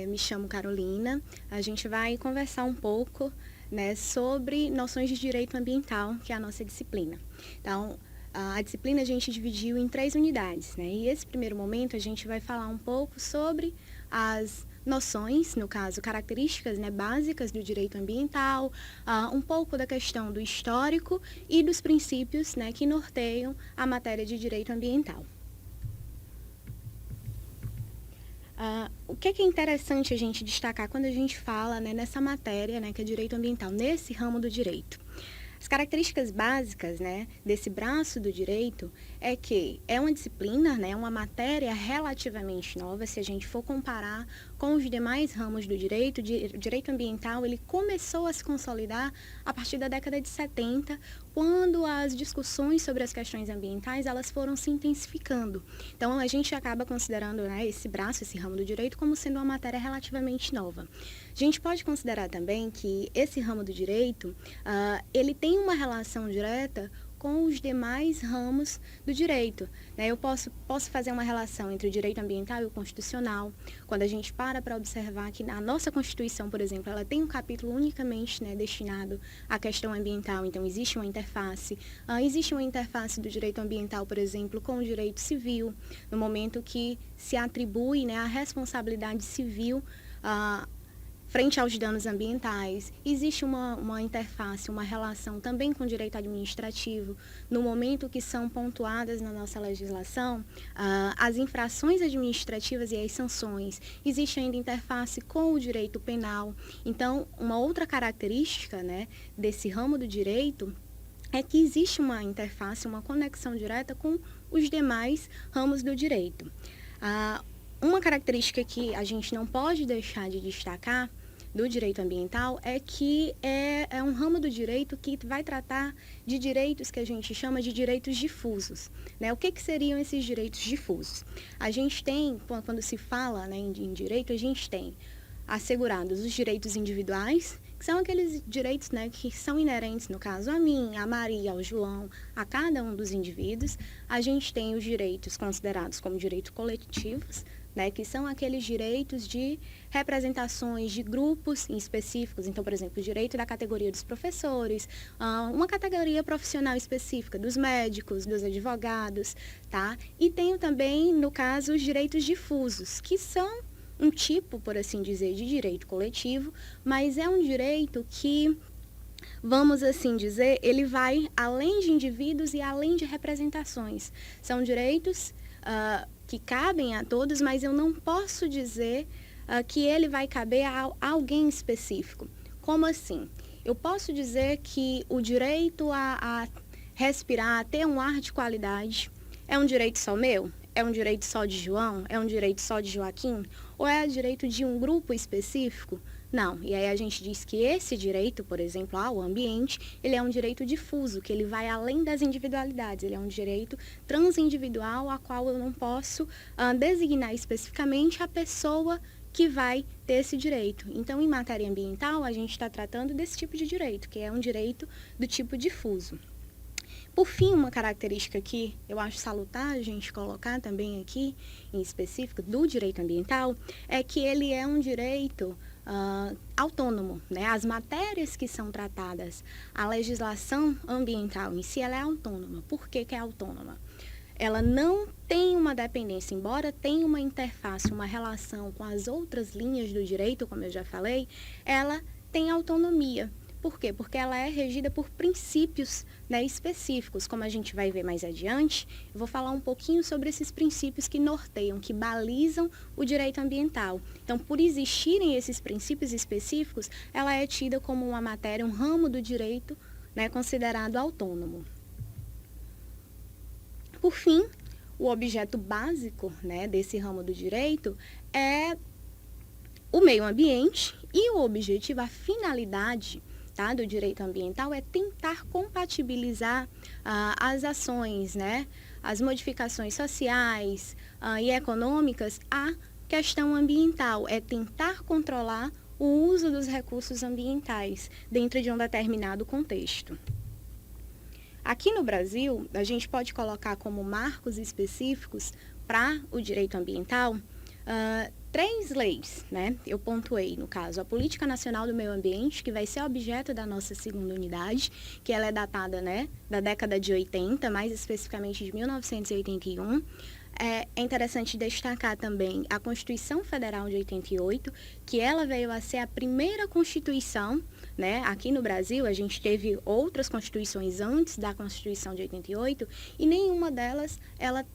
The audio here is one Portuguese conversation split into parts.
Me chamo Carolina, a gente vai conversar um pouco, né, sobre noções de direito ambiental, que é a nossa disciplina. Então, a disciplina a gente dividiu em 3 unidades, né, e esse primeiro momento a gente vai falar um pouco sobre as noções, no caso, características, né, básicas do direito ambiental, um pouco da questão do histórico e dos princípios, né, que norteiam a matéria de direito ambiental. O que é interessante a gente destacar quando a gente fala, né, nessa matéria, né, que é direito ambiental, nesse ramo do direito? As características básicas, né, desse braço do direito é que é uma disciplina, né, uma matéria relativamente nova. Se a gente for comparar com os demais ramos do direito, o direito ambiental ele começou a se consolidar a partir da década de 70, quando as discussões sobre as questões ambientais elas foram se intensificando. Então, a gente acaba considerando, né, esse braço, esse ramo do direito, como sendo uma matéria relativamente nova. A gente pode considerar também que esse ramo do direito, ele tem uma relação direta com os demais ramos do direito, né? Eu posso fazer uma relação entre o direito ambiental e o constitucional. Quando a gente para observar que a nossa Constituição, por exemplo, ela tem um capítulo unicamente, né, destinado à questão ambiental, então existe uma interface. Existe uma interface do direito ambiental, por exemplo, com o direito civil, no momento que se atribui, né, a responsabilidade civil frente aos danos ambientais. Existe uma interface, uma relação também com o direito administrativo, no momento que são pontuadas na nossa legislação as infrações administrativas e as sanções. Existe ainda interface com o direito penal. Então, uma outra característica, né, desse ramo do direito é que existe uma interface, uma conexão direta com os demais ramos do direito. Uma característica que a gente não pode deixar de destacar do direito ambiental é que é um ramo do direito que vai tratar de direitos que a gente chama de direitos difusos, né? O que seriam esses direitos difusos? A gente tem, quando se fala, né, em direito, a gente tem assegurados os direitos individuais, que são aqueles direitos, né, que são inerentes, no caso, a mim, a Maria, ao João, a cada um dos indivíduos. A gente tem os direitos considerados como direitos coletivos, né, que são aqueles direitos de representações de grupos em específicos. Então, por exemplo, o direito da categoria dos professores, uma categoria profissional específica dos médicos, dos advogados, tá? E tenho também, no caso, os direitos difusos, que são um tipo, por assim dizer, de direito coletivo, mas é um direito que, vamos assim dizer, ele vai além de indivíduos e além de representações. São direitos que cabem a todos, mas eu não posso dizer que ele vai caber a alguém específico. Como assim? Eu posso dizer que o direito a respirar, a ter um ar de qualidade, é um direito só meu? É um direito só de João? É um direito só de Joaquim? Ou é direito de um grupo específico? Não. E aí a gente diz que esse direito, por exemplo, ao ambiente, ele é um direito difuso, que ele vai além das individualidades. Ele é um direito transindividual, a qual eu não posso designar especificamente a pessoa que vai ter esse direito. Então, em matéria ambiental, a gente está tratando desse tipo de direito, que é um direito do tipo difuso. Por fim, uma característica que eu acho salutar a gente colocar também aqui, em específico, do direito ambiental, é que ele é um direito autônomo, né? As matérias que são tratadas, a legislação ambiental em si, ela é autônoma. Por que é autônoma? Ela não tem uma dependência, embora tenha uma interface, uma relação com as outras linhas do direito, como eu já falei, ela tem autonomia. Por quê? Porque ela é regida por princípios, né, específicos. Como a gente vai ver mais adiante, eu vou falar um pouquinho sobre esses princípios que norteiam, que balizam o direito ambiental. Então, por existirem esses princípios específicos, ela é tida como uma matéria, um ramo do direito, né, considerado autônomo. Por fim, o objeto básico, né, desse ramo do direito é o meio ambiente e o objetivo, a finalidade do direito ambiental é tentar compatibilizar as ações, né, as modificações sociais e econômicas à questão ambiental, é tentar controlar o uso dos recursos ambientais dentro de um determinado contexto. Aqui no Brasil, a gente pode colocar como marcos específicos para o direito ambiental 3 leis, né? Eu pontuei, no caso, a Política Nacional do Meio Ambiente, que vai ser objeto da nossa segunda unidade, que ela é datada, né, da década de 80, mais especificamente de 1981. É interessante destacar também a Constituição Federal de 88, que ela veio a ser a primeira Constituição, né? Aqui no Brasil, a gente teve outras constituições antes da Constituição de 88 e nenhuma delas, ela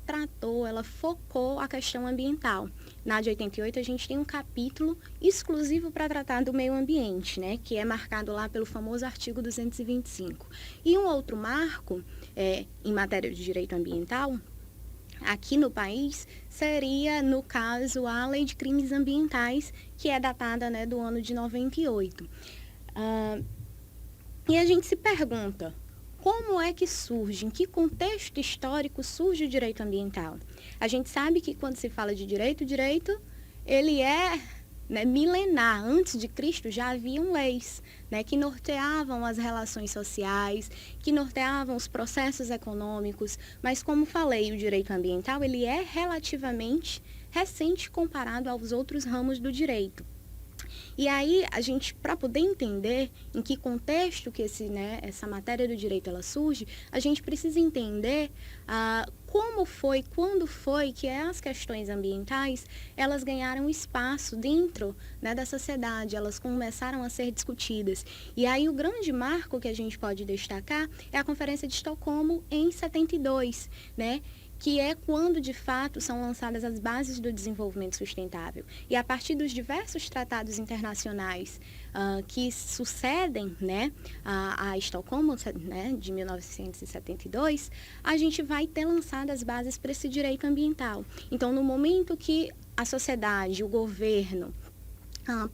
focou a questão ambiental. Na de 88, a gente tem um capítulo exclusivo para tratar do meio ambiente, né? Que é marcado lá pelo famoso artigo 225. E um outro marco, em matéria de direito ambiental, aqui no país, seria, no caso, a Lei de Crimes Ambientais, que é datada, né, do ano de 98. E a gente se pergunta, como é que surge, em que contexto histórico surge o direito ambiental? A gente sabe que quando se fala de direito, ele é, né, milenar. Antes de Cristo já haviam leis, né, que norteavam as relações sociais, que norteavam os processos econômicos, mas como falei, o direito ambiental ele é relativamente recente comparado aos outros ramos do direito. E aí, a gente, para poder entender em que contexto que essa matéria do direito ela surge, a gente precisa entender como foi, quando foi que as questões ambientais, elas ganharam espaço dentro, né, da sociedade, elas começaram a ser discutidas. E aí, o grande marco que a gente pode destacar é a Conferência de Estocolmo em 72, né? Que é quando, de fato, são lançadas as bases do desenvolvimento sustentável. E a partir dos diversos tratados internacionais que sucedem, né, a Estocolmo, né, de 1972, a gente vai ter lançado as bases para esse direito ambiental. Então, no momento que a sociedade, o governo,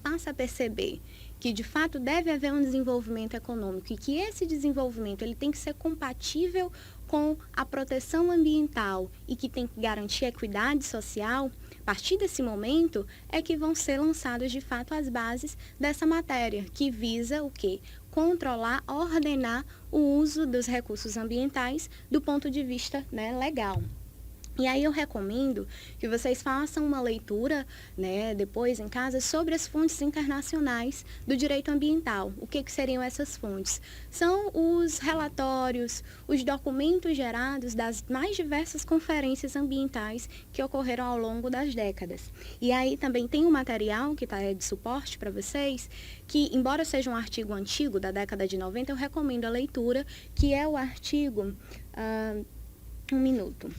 passa a perceber que de fato deve haver um desenvolvimento econômico e que esse desenvolvimento ele tem que ser compatível com a proteção ambiental e que tem que garantir a equidade social, a partir desse momento é que vão ser lançadas de fato as bases dessa matéria, que visa o quê? Controlar, ordenar o uso dos recursos ambientais do ponto de vista, né, legal. E aí eu recomendo que vocês façam uma leitura, né, depois em casa sobre as fontes internacionais do direito ambiental. O que seriam essas fontes? São os relatórios, os documentos gerados das mais diversas conferências ambientais que ocorreram ao longo das décadas. E aí também tem um material que está de suporte para vocês, que embora seja um artigo antigo da década de 90, eu recomendo a leitura, que é o artigo... um minuto.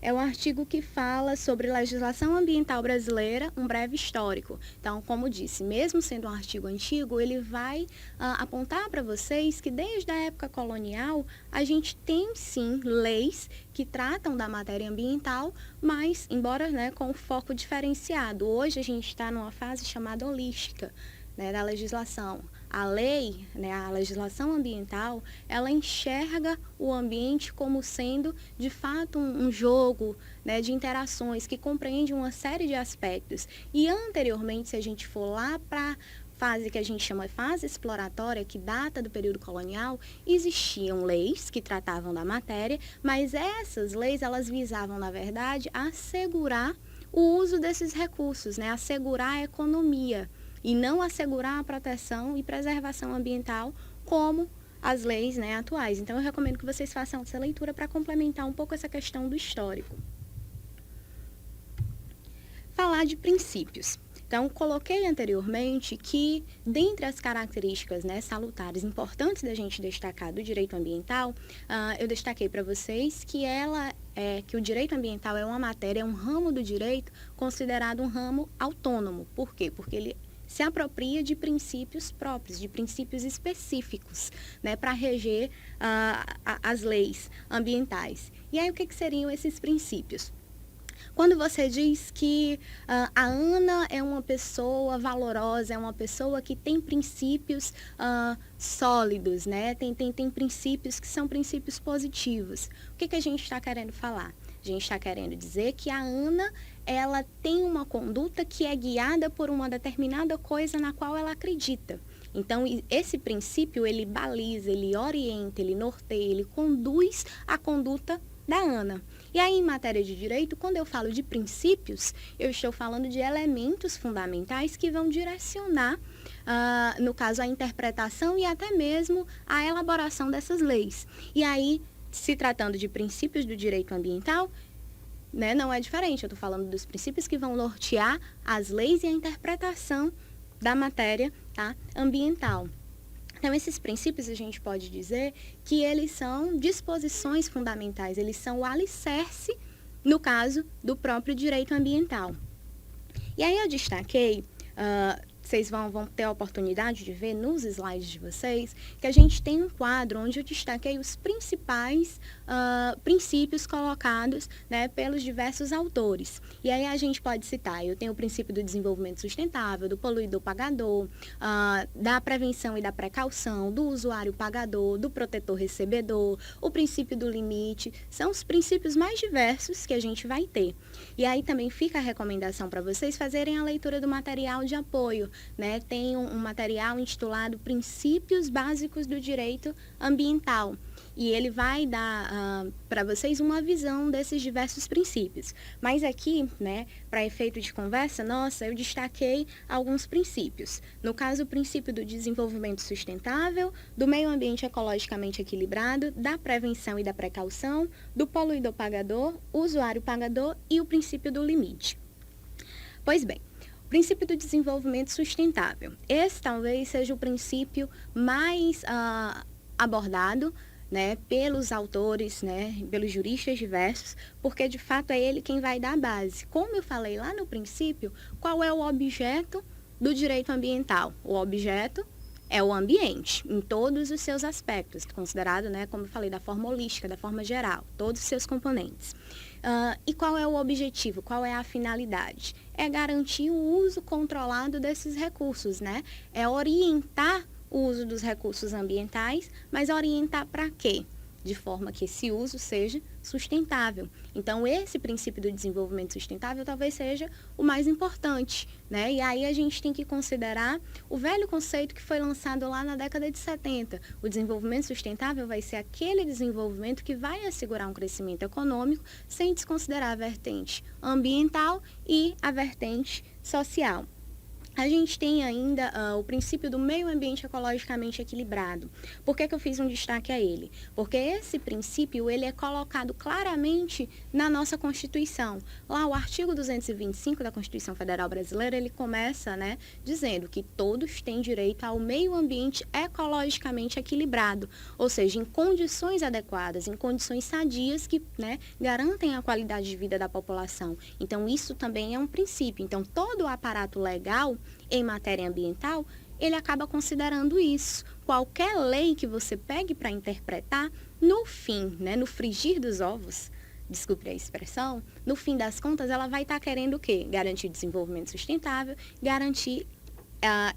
É um artigo que fala sobre legislação ambiental brasileira, um breve histórico. Então, como disse, mesmo sendo um artigo antigo, ele vai apontar para vocês que desde a época colonial, a gente tem sim leis que tratam da matéria ambiental, mas, embora, né, com foco diferenciado. Hoje a gente está numa fase chamada holística, né, da legislação. A lei, né, a legislação ambiental, ela enxerga o ambiente como sendo, de fato, um jogo, né, de interações que compreende uma série de aspectos. E anteriormente, se a gente for lá para fase que a gente chama de fase exploratória, que data do período colonial, existiam leis que tratavam da matéria, mas essas leis, elas visavam, na verdade, assegurar o uso desses recursos, né, assegurar a economia, e não assegurar a proteção e preservação ambiental como as leis, né, atuais. Então, eu recomendo que vocês façam essa leitura para complementar um pouco essa questão do histórico. Falar de princípios. Então, coloquei anteriormente que, dentre as características, né, salutares importantes da gente destacar do direito ambiental, eu destaquei para vocês que que o direito ambiental é uma matéria, é um ramo do direito considerado um ramo autônomo. Por quê? Porque ele se apropria de princípios próprios, de princípios específicos, né, para reger as leis ambientais. E aí, o que seriam esses princípios? Quando você diz que a Ana é uma pessoa valorosa, é uma pessoa que tem princípios sólidos, né? Tem princípios que são princípios positivos. O que a gente está querendo falar? A gente está querendo dizer que a Ana, ela tem uma conduta que é guiada por uma determinada coisa na qual ela acredita. Então, esse princípio, ele baliza, ele orienta, ele norteia, ele conduz a conduta da ANA. E aí, em matéria de direito, quando eu falo de princípios, eu estou falando de elementos fundamentais que vão direcionar, no caso, a interpretação e até mesmo a elaboração dessas leis. E aí, se tratando de princípios do direito ambiental, né, não é diferente. Eu estou falando dos princípios que vão nortear as leis e a interpretação da matéria, tá, ambiental. Então, esses princípios, a gente pode dizer que eles são disposições fundamentais, eles são o alicerce, no caso, do próprio direito ambiental. E aí eu destaquei, vocês vão ter a oportunidade de ver nos slides de vocês, que a gente tem um quadro onde eu destaquei os principais princípios colocados, né, pelos diversos autores. E aí a gente pode citar, eu tenho o princípio do desenvolvimento sustentável, do poluidor pagador, da prevenção e da precaução, do usuário pagador, do protetor recebedor, o princípio do limite, são os princípios mais diversos que a gente vai ter. E aí também fica a recomendação para vocês fazerem a leitura do material de apoio, né? Tem um material intitulado Princípios Básicos do Direito Ambiental. E ele vai dar para vocês uma visão desses diversos princípios. Mas aqui, né, para efeito de conversa, nossa, eu destaquei alguns princípios. No caso, o princípio do desenvolvimento sustentável, do meio ambiente ecologicamente equilibrado, da prevenção e da precaução, do poluidor pagador, usuário pagador e o princípio do limite. Pois bem, o princípio do desenvolvimento sustentável. Esse talvez seja o princípio mais abordado, né, pelos autores, né, pelos juristas diversos, porque de fato é ele quem vai dar a base. Como eu falei lá no princípio, qual é o objeto do direito ambiental? O objeto é o ambiente, em todos os seus aspectos, considerado, né, como eu falei, da forma holística, da forma geral, todos os seus componentes. E qual é o objetivo? Qual é a finalidade? É garantir o uso controlado desses recursos, né? É orientar o uso dos recursos ambientais, mas orientar para quê? De forma que esse uso seja sustentável. Então, esse princípio do desenvolvimento sustentável talvez seja o mais importante, né? E aí a gente tem que considerar o velho conceito que foi lançado lá na década de 70. O desenvolvimento sustentável vai ser aquele desenvolvimento que vai assegurar um crescimento econômico sem desconsiderar a vertente ambiental e a vertente social. A gente tem ainda o princípio do meio ambiente ecologicamente equilibrado. Por que eu fiz um destaque a ele? Porque esse princípio ele é colocado claramente na nossa Constituição. Lá o artigo 225 da Constituição Federal Brasileira, ele começa, né, dizendo que todos têm direito ao meio ambiente ecologicamente equilibrado, ou seja, em condições adequadas, em condições sadias que, né, garantem a qualidade de vida da população. Então, isso também é um princípio. Então, todo o aparato legal em matéria ambiental, ele acaba considerando isso. Qualquer lei que você pegue para interpretar, no fim, né, no frigir dos ovos, desculpe a expressão, no fim das contas, ela vai estar querendo o quê? Garantir desenvolvimento sustentável, garantir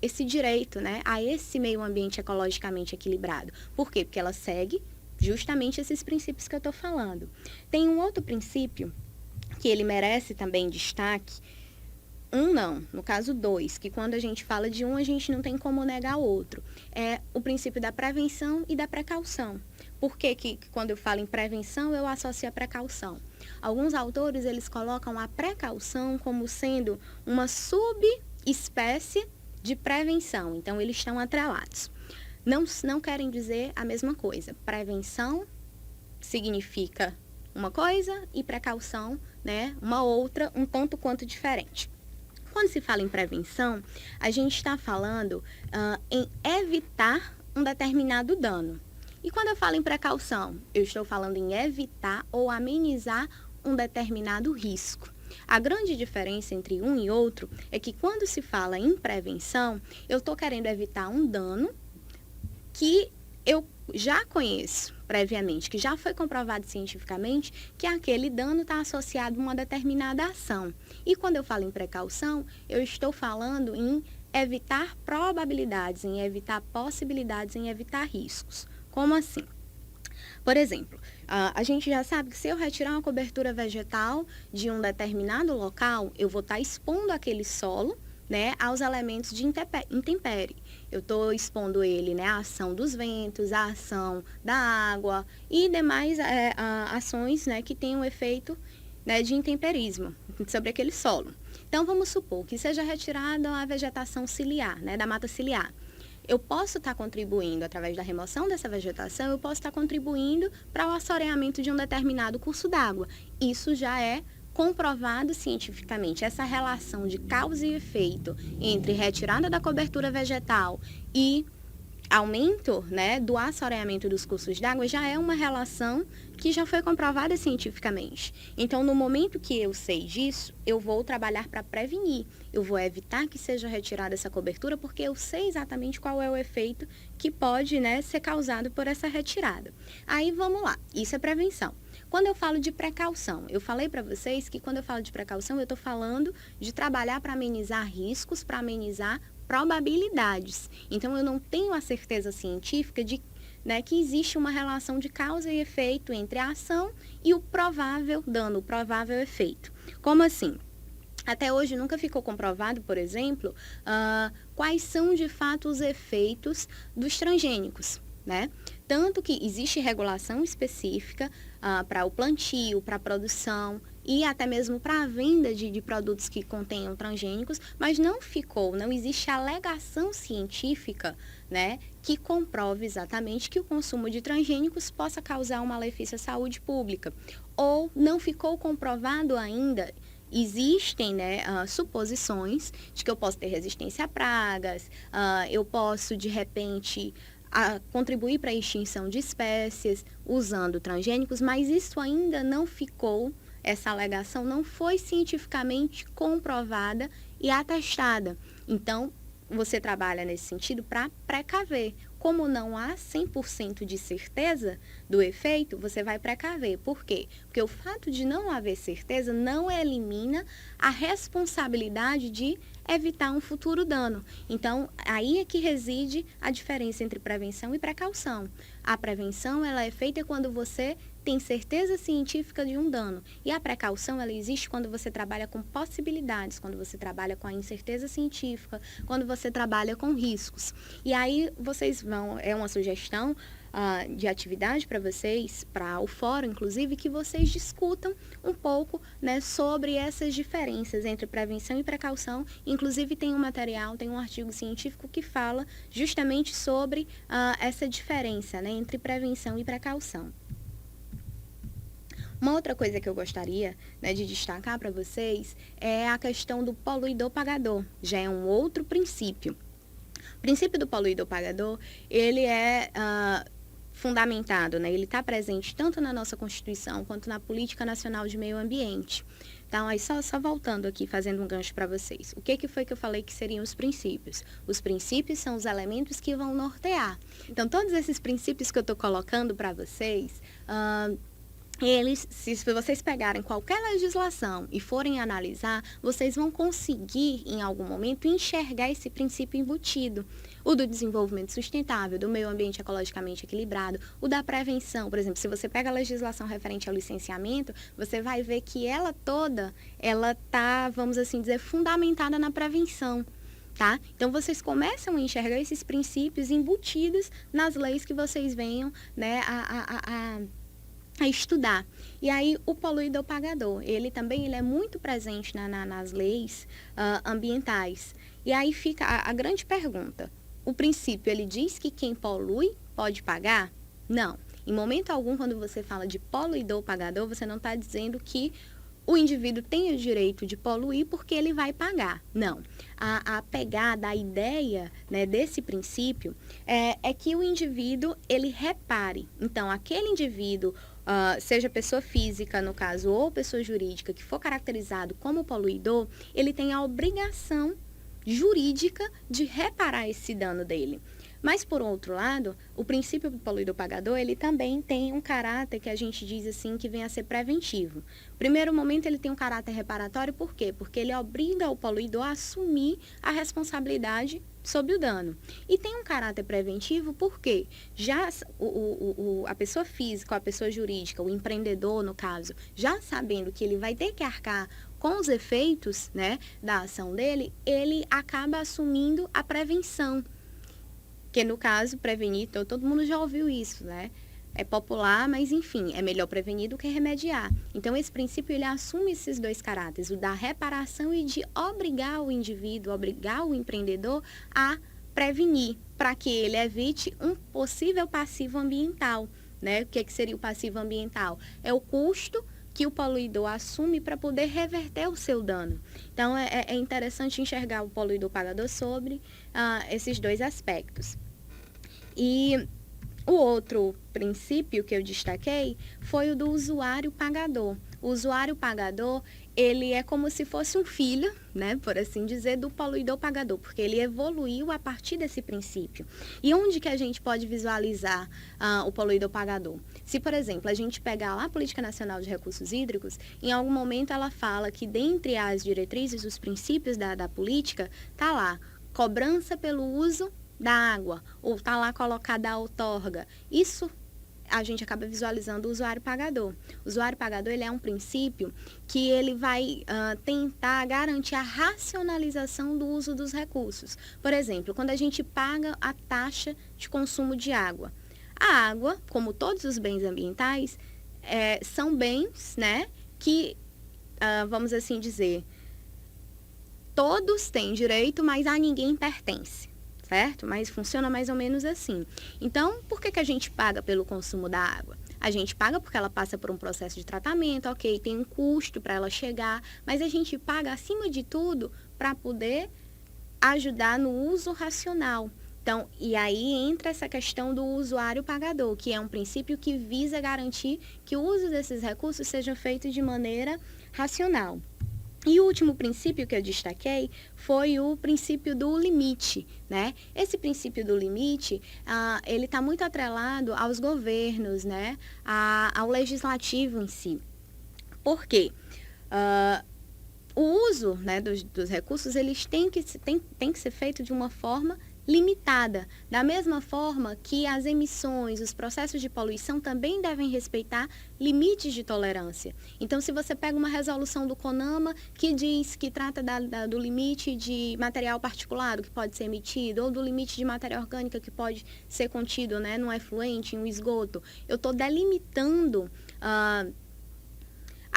esse direito, né, a esse meio ambiente ecologicamente equilibrado. Por quê? Porque ela segue justamente esses princípios que eu estou falando. Tem um outro princípio que ele merece também destaque, no caso dois, que quando a gente fala de um, a gente não tem como negar o outro. É o princípio da prevenção e da precaução. Por que quando eu falo em prevenção, eu associo a precaução? Alguns autores, eles colocam a precaução como sendo uma subespécie de prevenção. Então, eles estão atrelados. Não querem dizer a mesma coisa. Prevenção significa uma coisa e precaução, né, uma outra, um tanto quanto diferente. Quando se fala em prevenção, a gente está falando em evitar um determinado dano. E quando eu falo em precaução, eu estou falando em evitar ou amenizar um determinado risco. A grande diferença entre um e outro é que quando se fala em prevenção, eu estou querendo evitar um dano que eu já conheço previamente, que já foi comprovado cientificamente que aquele dano está associado a uma determinada ação. E quando eu falo em precaução, eu estou falando em evitar probabilidades, em evitar possibilidades, em evitar riscos. Como assim? Por exemplo, a gente já sabe que se eu retirar uma cobertura vegetal de um determinado local, eu vou estar expondo aquele solo, né, aos elementos de intempérie. Eu estou expondo ele, né, à ação dos ventos, à ação da água e demais ações, né, que tenham efeito, né, de intemperismo sobre aquele solo. Então, vamos supor que seja retirada a vegetação ciliar, né, da mata ciliar. Eu posso estar contribuindo, através da remoção dessa vegetação, eu posso estar contribuindo para o assoreamento de um determinado curso d'água. Isso já é comprovado cientificamente. Essa relação de causa e efeito entre retirada da cobertura vegetal e aumento, né, do assoreamento dos cursos d'água já é uma relação que já foi comprovada cientificamente. Então, no momento que eu sei disso, eu vou trabalhar para prevenir. Eu vou evitar que seja retirada essa cobertura, porque eu sei exatamente qual é o efeito que pode, né, ser causado por essa retirada. Aí, vamos lá. Isso é prevenção. Quando eu falo de precaução, eu falei para vocês que quando eu falo de precaução, eu estou falando de trabalhar para amenizar riscos, para amenizar probabilidades. Então, eu não tenho a certeza científica de, né, que existe uma relação de causa e efeito entre a ação e o provável dano, o provável efeito. Como assim? Até hoje nunca ficou comprovado, por exemplo, quais são de fato os efeitos dos transgênicos, né? Tanto que existe regulação específica para o plantio, para a produção e até mesmo para a venda de produtos que contenham transgênicos, mas não existe alegação científica, né, que comprove exatamente que o consumo de transgênicos possa causar um malefício à saúde pública. Ou não ficou comprovado ainda. Existem, né, suposições de que eu posso ter resistência a pragas, eu posso, de repente, contribuir para a extinção de espécies usando transgênicos, mas isso ainda não ficou, essa alegação não foi cientificamente comprovada e atestada. Então, você trabalha nesse sentido para precaver. Como não há 100% de certeza do efeito, você vai precaver. Por quê? Porque o fato de não haver certeza não elimina a responsabilidade de evitar um futuro dano. Então, aí é que reside a diferença entre prevenção e precaução. A prevenção, ela é feita quando você tem certeza científica de um dano. E a precaução, ela existe quando você trabalha com possibilidades, quando você trabalha com a incerteza científica, quando você trabalha com riscos. E aí, vocês vão, é uma sugestão de atividade para vocês, para o fórum, inclusive, que vocês discutam um pouco, né, sobre essas diferenças entre prevenção e precaução. Inclusive, tem um material, tem um artigo científico que fala justamente sobre essa diferença, né, entre prevenção e precaução. Uma outra coisa que eu gostaria, né, de destacar para vocês é a questão do poluidor-pagador. Já é um outro princípio. O princípio do poluidor-pagador, ele é fundamentado, né? Ele está presente tanto na nossa Constituição quanto na Política Nacional de Meio Ambiente. Então, aí só voltando aqui, fazendo um gancho para vocês. O que foi que eu falei que seriam os princípios? Os princípios são os elementos que vão nortear. Então, todos esses princípios que eu estou colocando para vocês, eles, se vocês pegarem qualquer legislação e forem analisar, vocês vão conseguir, em algum momento, enxergar esse princípio embutido. O do desenvolvimento sustentável, do meio ambiente ecologicamente equilibrado, o da prevenção. Por exemplo, se você pega a legislação referente ao licenciamento, você vai ver que ela toda, ela está, vamos assim dizer, fundamentada na prevenção. Tá? Então, vocês começam a enxergar esses princípios embutidos nas leis que vocês venham, né, a estudar. E aí, o poluidor-pagador, ele é muito presente nas leis ambientais. E aí fica a grande pergunta. O princípio, ele diz que quem polui pode pagar? Não. Em momento algum, quando você fala de poluidor-pagador, você não está dizendo que o indivíduo tem o direito de poluir porque ele vai pagar. Não. A pegada, a ideia, né, desse princípio é que o indivíduo, ele repare. Então, aquele indivíduo, seja pessoa física, no caso, ou pessoa jurídica, que for caracterizado como poluidor, ele tem a obrigação jurídica de reparar esse dano dele. Mas, por outro lado, o princípio do poluidor-pagador, ele também tem um caráter que a gente diz assim, que vem a ser preventivo. Primeiro momento, ele tem um caráter reparatório, por quê? Porque ele obriga o poluidor a assumir a responsabilidade sobre o dano. E tem um caráter preventivo porque já a pessoa física, a pessoa jurídica, o empreendedor, no caso, já sabendo que ele vai ter que arcar com os efeitos, né, da ação dele, ele acaba assumindo a prevenção. Que no caso, prevenir, então, todo mundo já ouviu isso, né? É popular, mas enfim, é melhor prevenir do que remediar. Então, esse princípio, ele assume esses dois caráteres, o da reparação e de obrigar o indivíduo, obrigar o empreendedor a prevenir, para que ele evite um possível passivo ambiental, né? O que seria o passivo ambiental? É o custo que o poluidor assume para poder reverter o seu dano. Então, é interessante enxergar o poluidor pagador sobre esses dois aspectos. E o outro princípio que eu destaquei foi o do usuário pagador. O usuário pagador, ele é como se fosse um filho, né, por assim dizer, do poluidor pagador, porque ele evoluiu a partir desse princípio. E onde que a gente pode visualizar o poluidor pagador? Se, por exemplo, a gente pegar lá a Política Nacional de Recursos Hídricos, em algum momento ela fala que dentre as diretrizes, os princípios da política, está lá, cobrança pelo uso da água, ou está lá colocada a outorga. Isso a gente acaba visualizando o usuário pagador. O usuário pagador, ele é um princípio que ele vai tentar garantir a racionalização do uso dos recursos. Por exemplo, quando a gente paga a taxa de consumo de água. A água, como todos os bens ambientais, são bens, né, que, vamos assim dizer, todos têm direito, mas a ninguém pertence. Certo? Mas funciona mais ou menos assim. Então, por que a gente paga pelo consumo da água? A gente paga porque ela passa por um processo de tratamento, ok, tem um custo para ela chegar, mas a gente paga, acima de tudo, para poder ajudar no uso racional. Então, e aí entra essa questão do usuário pagador, que é um princípio que visa garantir que o uso desses recursos seja feito de maneira racional. E o último princípio que eu destaquei foi o princípio do limite, né? Esse princípio do limite, ele está muito atrelado aos governos, né? Ao legislativo em si. Por quê? O uso, né, dos recursos, eles têm que ser feito de uma forma limitada. Da mesma forma que as emissões, os processos de poluição também devem respeitar limites de tolerância. Então, se você pega uma resolução do CONAMA que diz que trata do limite de material particulado que pode ser emitido, ou do limite de matéria orgânica que pode ser contido, né, num efluente, em um esgoto, eu estou delimitando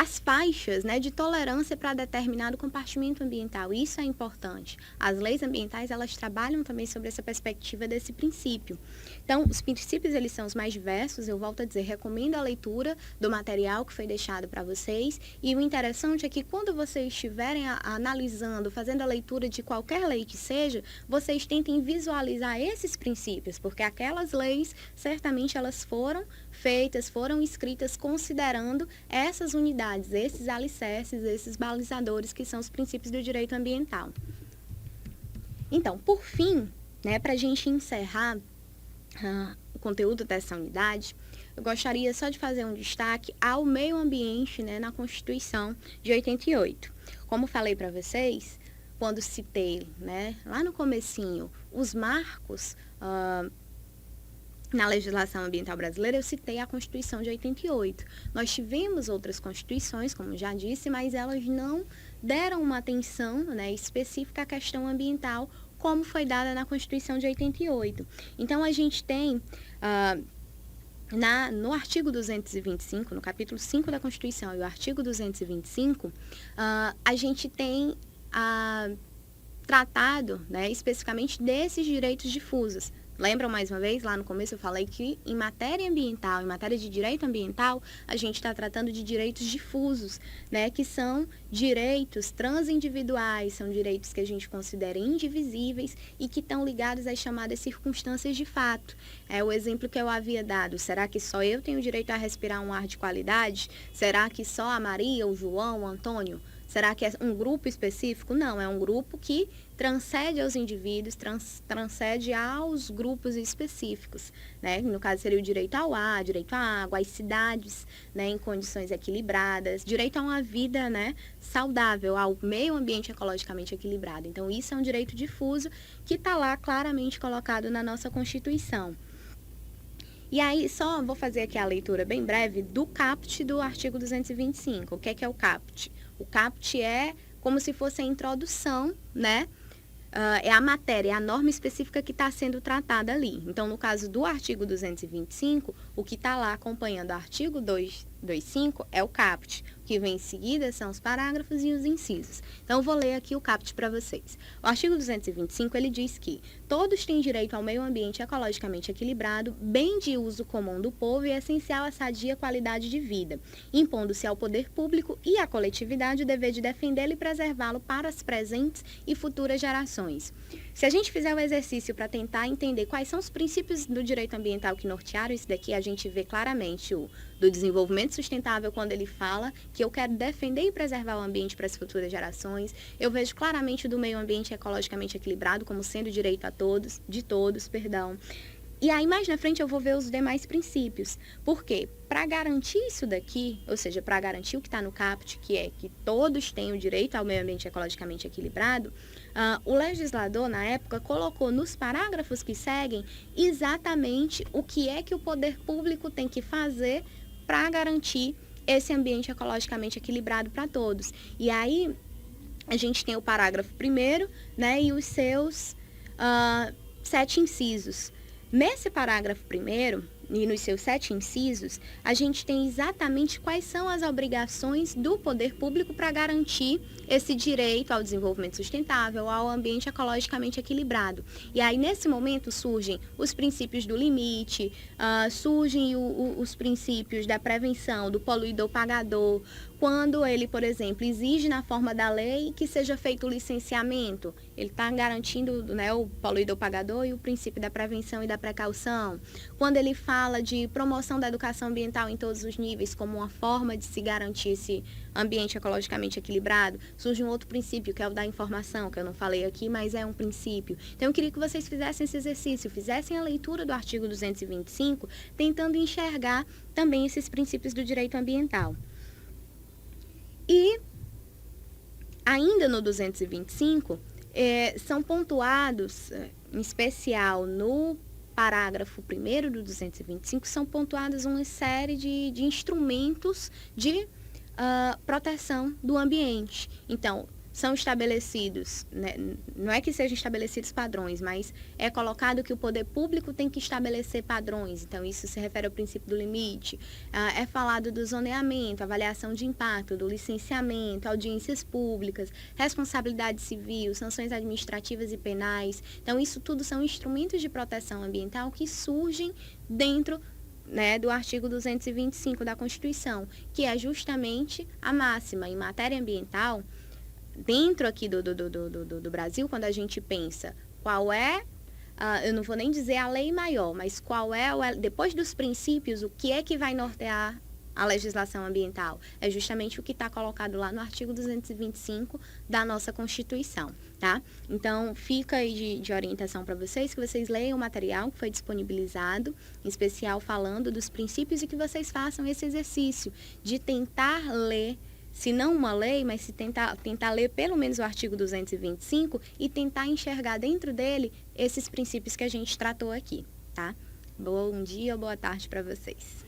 as faixas, né, de tolerância para determinado compartimento ambiental. Isso é importante. As leis ambientais, elas trabalham também sobre essa perspectiva desse princípio. Então, os princípios, eles são os mais diversos. Eu volto a dizer, recomendo a leitura do material que foi deixado para vocês. E o interessante é que quando vocês estiverem analisando, fazendo a leitura de qualquer lei que seja, vocês tentem visualizar esses princípios, porque aquelas leis, certamente elas foram feitas, foram escritas considerando essas unidades, esses alicerces, esses balizadores que são os princípios do direito ambiental. Então, por fim, né, para a gente encerrar o conteúdo dessa unidade, eu gostaria só de fazer um destaque ao meio ambiente, né, na Constituição de 88. Como falei para vocês, quando citei, né, lá no comecinho, os marcos na legislação ambiental brasileira, eu citei a Constituição de 88. Nós tivemos outras constituições, como já disse, mas elas não deram uma atenção, né, específica à questão ambiental, como foi dada na Constituição de 88. Então, a gente tem, no artigo 225, no capítulo 5 da Constituição e o artigo 225, a gente tem tratado, né, especificamente desses direitos difusos. Lembram mais uma vez, lá no começo eu falei que em matéria ambiental, em matéria de direito ambiental, a gente está tratando de direitos difusos, né, que são direitos transindividuais, são direitos que a gente considera indivisíveis e que estão ligados às chamadas circunstâncias de fato. É o exemplo que eu havia dado. Será que só eu tenho direito a respirar um ar de qualidade? Será que só a Maria, o João, o Antônio? Será que é um grupo específico? Não, é um grupo que transcende aos indivíduos, transcende aos grupos específicos, né? No caso seria o direito ao ar, direito à água, às cidades, né, em condições equilibradas, direito a uma vida, né, saudável, ao meio ambiente ecologicamente equilibrado. Então, isso é um direito difuso que está lá claramente colocado na nossa Constituição. E aí, só vou fazer aqui a leitura bem breve do caput do artigo 225. O que é o caput? O caput é como se fosse a introdução, né? É a matéria, é a norma específica que está sendo tratada ali. Então, no caso do artigo 225, o que está lá acompanhando o artigo 225 é o caput. O que vem em seguida são os parágrafos e os incisos. Então, eu vou ler aqui o caput para vocês. O artigo 225, ele diz que todos têm direito ao meio ambiente ecologicamente equilibrado, bem de uso comum do povo e essencial à sadia qualidade de vida, impondo-se ao poder público e à coletividade o dever de defendê-lo e preservá-lo para as presentes e futuras gerações. Se a gente fizer o exercício para tentar entender quais são os princípios do direito ambiental que nortearam isso daqui, a gente vê claramente o do desenvolvimento sustentável, quando ele fala que eu quero defender e preservar o ambiente para as futuras gerações. Eu vejo claramente o do meio ambiente ecologicamente equilibrado como sendo direito a todos, de todos, perdão. E aí, mais na frente, eu vou ver os demais princípios. Por quê? Para garantir isso daqui, ou seja, para garantir o que está no caput, que é que todos têm o direito ao meio ambiente ecologicamente equilibrado, o legislador, na época, colocou nos parágrafos que seguem exatamente o que é que o poder público tem que fazer para garantir esse ambiente ecologicamente equilibrado para todos. E aí, a gente tem o parágrafo 1º, né, e os seus 7 incisos. Nesse parágrafo 1º, e nos seus 7 incisos, a gente tem exatamente quais são as obrigações do poder público para garantir esse direito ao desenvolvimento sustentável, ao ambiente ecologicamente equilibrado. E aí, nesse momento, surgem os princípios do limite, surgem os princípios da prevenção, do poluidor-pagador, quando ele, por exemplo, exige na forma da lei que seja feito o licenciamento, ele está garantindo, né, o poluidor-pagador e o princípio da prevenção e da precaução. Quando ele fala de promoção da educação ambiental em todos os níveis como uma forma de se garantir esse ambiente ecologicamente equilibrado, surge um outro princípio, que é o da informação, que eu não falei aqui, mas é um princípio. Então, eu queria que vocês fizessem esse exercício, fizessem a leitura do artigo 225, tentando enxergar também esses princípios do direito ambiental. E, ainda no 225, são pontuados, em especial no parágrafo 1º do 225, são pontuadas uma série de instrumentos de proteção do ambiente. Então, são estabelecidos, né, não é que sejam estabelecidos padrões, mas é colocado que o poder público tem que estabelecer padrões. Então, isso se refere ao princípio do limite. É falado do zoneamento, avaliação de impacto, do licenciamento, audiências públicas, responsabilidade civil, sanções administrativas e penais. Então, isso tudo são instrumentos de proteção ambiental que surgem dentro, né, do artigo 225 da Constituição, que é justamente a máxima em matéria ambiental. Dentro aqui do Brasil, quando a gente pensa qual é, eu não vou nem dizer a lei maior, mas qual é, depois dos princípios, o que é que vai nortear a legislação ambiental? É justamente o que está colocado lá no artigo 225 da nossa Constituição, tá? Então, fica aí de orientação para vocês, que vocês leiam o material que foi disponibilizado, em especial falando dos princípios, e que vocês façam esse exercício de tentar ler, se não uma lei, mas se tentar ler pelo menos o artigo 225 e tentar enxergar dentro dele esses princípios que a gente tratou aqui, tá? Bom dia ou boa tarde para vocês.